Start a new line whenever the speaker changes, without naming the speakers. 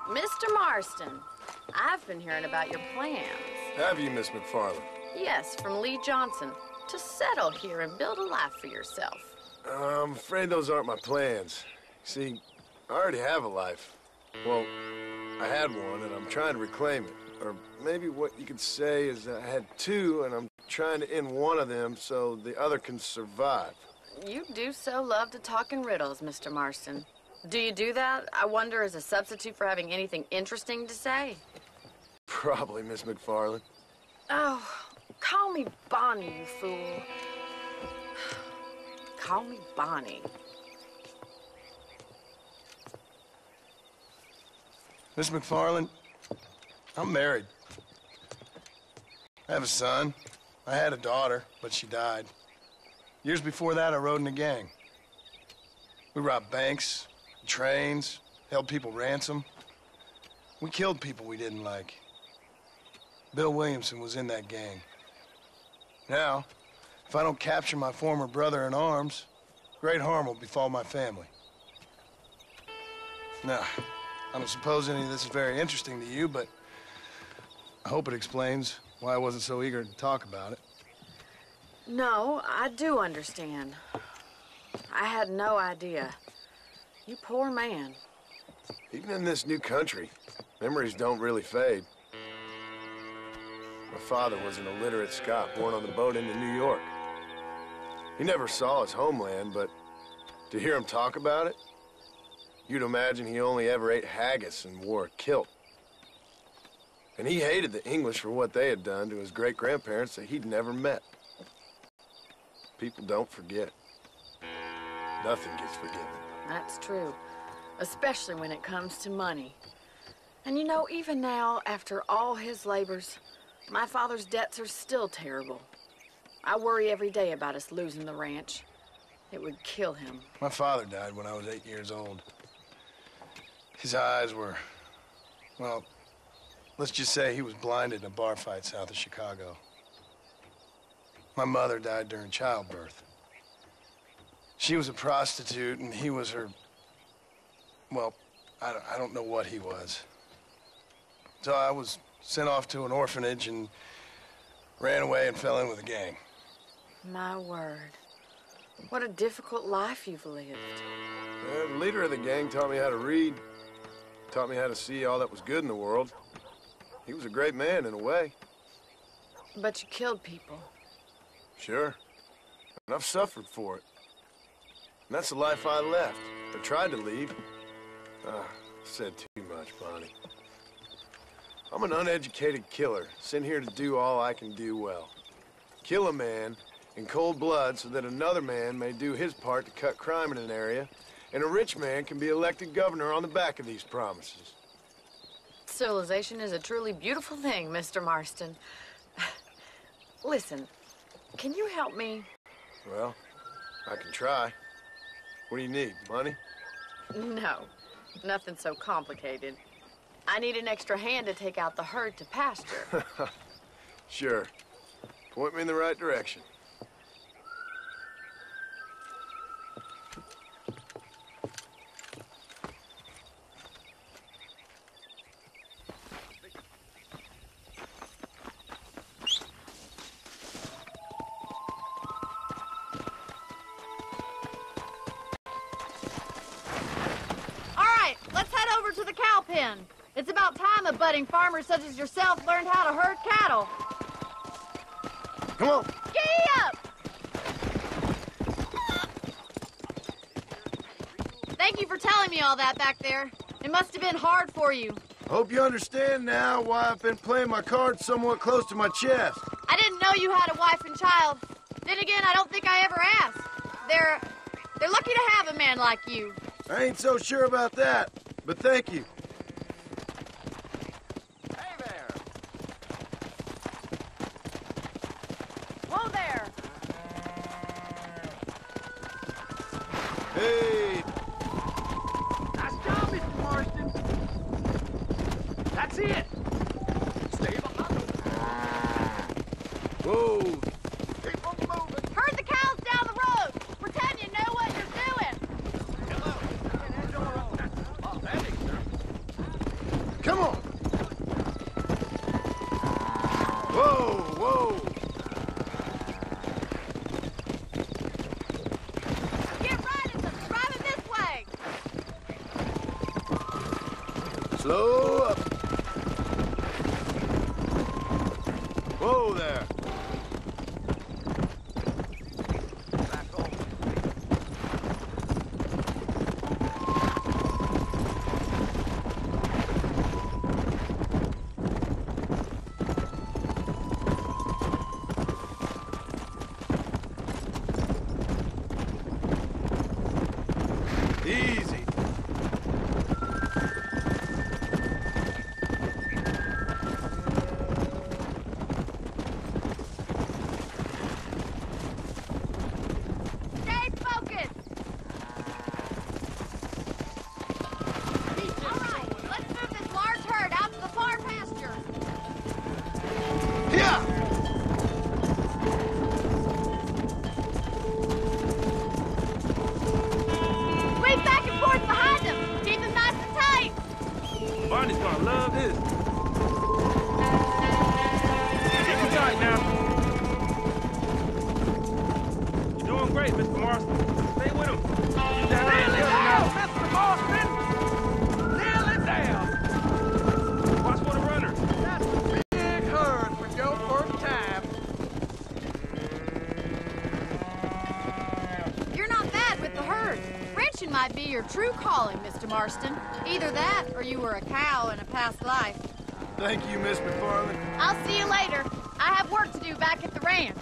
Mr. Marston, I've been hearing about your plans.
Have you, Miss McFarland?
Yes, from Lee Johnson, to settle here and build a life for yourself.
I'm afraid those aren't my plans. See, I already have a life. Well, I had one, and I'm trying to reclaim it. Or maybe what you could say is I had two, and I'm trying to end one of them so the other can survive.
You do so love to talk in riddles, Mr. Marston. Do you do that, I wonder, as a substitute for having anything interesting to say?
Probably, Miss McFarland.
Oh, call me Bonnie, you fool. Call me Bonnie.
Miss McFarland, I'm married. I have a son. I had a daughter, but she died. Years before that, I rode in a gang. We robbed banks, trains, held people ransom. We killed people we didn't like. Bill Williamson was in that gang. Now, if I don't capture my former brother-in-arms, great harm will befall my family. Now, I don't suppose any of this is very interesting to you, but I hope it explains why I wasn't so eager to talk about it.
No, I do understand. I had no idea. You poor man.
Even in this new country, memories don't really fade. My father was an illiterate Scot born on the boat into New York. He never saw his homeland, but to hear him talk about it, you'd imagine he only ever ate haggis and wore a kilt. And he hated the English for what they had done to his great-grandparents that he'd never met. People don't forget. Nothing gets forgiven.
That's true, especially when it comes to money. And you know, even now, after all his labors, my father's debts are still terrible. I worry every day about us losing the ranch. It would kill him.
My father died when I was 8 years old. His eyes were, well, let's just say he was blinded in a bar fight south of Chicago. My mother died during childbirth. She was a prostitute, and he was her, well, I don't know what he was. So I was sent off to an orphanage and ran away and fell in with a gang.
My word. What a difficult life you've lived.
The leader of the gang taught me how to read, taught me how to see all that was good in the world. He was a great man in a way.
But you killed people.
Sure. And I've suffered for it. And that's the life I left, or tried to leave. Said too much, Bonnie. I'm an uneducated killer, sent here to do all I can do well. Kill a man in cold blood so that another man may do his part to cut crime in an area, and a rich man can be elected governor on the back of these promises.
Civilization is a truly beautiful thing, Mr. Marston. Listen, can you help me?
Well, I can try. What do you need, money?
No, nothing so complicated. I need an extra hand to take out the herd to pasture.
Sure. Point me in the right direction.
It's about time a budding farmer such as yourself learned how to herd cattle.
Come on.
Giddy up! Thank you for telling me all that back there. It must have been hard for you.
Hope you understand now why I've been playing my cards somewhat close to my chest.
I didn't know you had a wife and child. Then again, I don't think I ever asked. They're lucky to have a man like you.
I ain't so sure about that, but thank you. Hey!
Nice job, Mr. Marston. That's it. Stay behind.
Whoa!
Keep on moving.
Herd the cows down the road. Pretend you know what you're doing.
Hello. Authentic, sir.
Come on. Whoa, whoa.
Get riding them. Drive it this way.
Slow up. Whoa there.
Back on.
Easy.
Stay focused. All right, let's move this large herd out to the far pasture.
Yeah.
Sweep back and forth behind them. Keep them nice and tight.
Barney's gonna love this. Keep him tight now. You're doing great, Mr. Marston. Stay with him. Keep that hand
Nearly
lifted.
there, Mr. Marston! Nearly there!
Watch for the runner.
That's a big herd for your first time.
You're not bad with the herd. Ranching might be your true calling, Mr. Marston. Either that, or you were a cow in a past life.
Thank you, Miss McFarland.
I'll see you later. I have work to do back at the ranch.